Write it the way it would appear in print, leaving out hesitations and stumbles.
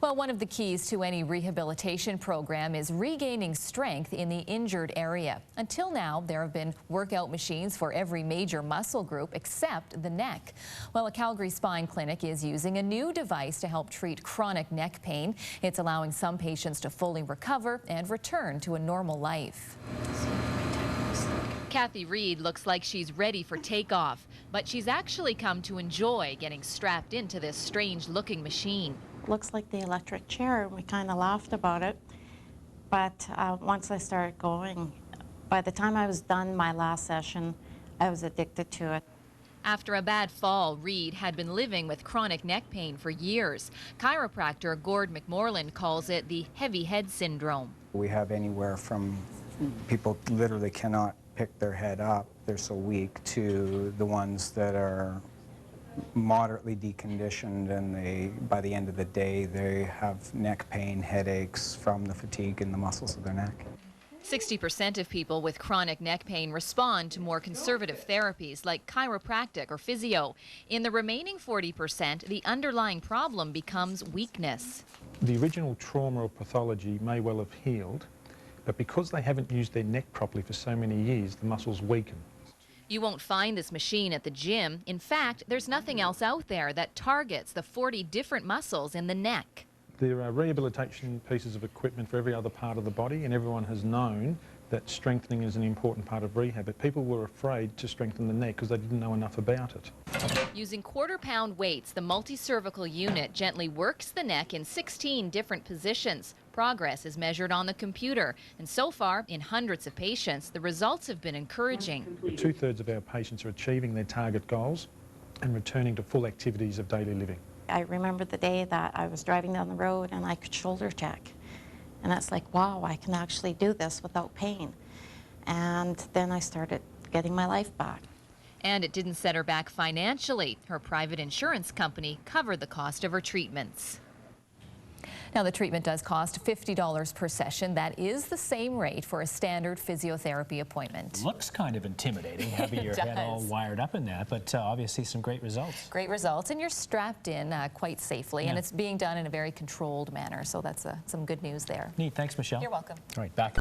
Well, one of the keys to any rehabilitation program is regaining strength in the injured area. Until now, there have been workout machines for every major muscle group except the neck. Well, a Calgary Spine Clinic is using a new device to help treat chronic neck pain. It's allowing some patients to fully recover and return to a normal life. Kathy Reed looks like she's ready for takeoff, but she's actually come to enjoy getting strapped into this strange-looking machine. Looks like the electric chair. We kind of laughed about it, but once I started going, by the time I was done my last session, I was addicted to it. After a bad fall, Reed had been living with chronic neck pain for years. Chiropractor Gord McMorland calls it the heavy head syndrome. We have anywhere from people literally cannot pick their head up, they're so weak, to the ones that are moderately deconditioned, and by the end of the day they have neck pain, headaches from the fatigue in the muscles of their neck. 60% of people with chronic neck pain respond to more conservative therapies like chiropractic or physio. In the remaining 40%, the underlying problem becomes weakness. The original trauma or pathology may well have healed, but because they haven't used their neck properly for so many years, the muscles weaken. You won't find this machine at the gym. In fact, there's nothing else out there that targets the 40 different muscles in the neck. There are rehabilitation pieces of equipment for every other part of the body, and everyone has known that strengthening is an important part of rehab, but people were afraid to strengthen the neck because they didn't know enough about it. Using quarter-pound weights, the multi-cervical unit gently works the neck in 16 different positions. Progress is measured on the computer, and so far, in hundreds of patients, the results have been encouraging. 2/3 of our patients are achieving their target goals and returning to full activities of daily living. I remember the day that I was driving down the road and I could shoulder check. And it's like, wow, I can actually do this without pain. And then I started getting my life back. And it didn't set her back financially. Her private insurance company covered the cost of her treatments. Now, the treatment does cost $50 per session. That is the same rate for a standard physiotherapy appointment. Looks kind of intimidating, having your head all wired up in that, but obviously some great results. Great results, and you're strapped in quite safely, and it's being done in a very controlled manner, so that's some good news there. Neat. Thanks, Michelle. You're welcome. All right, back.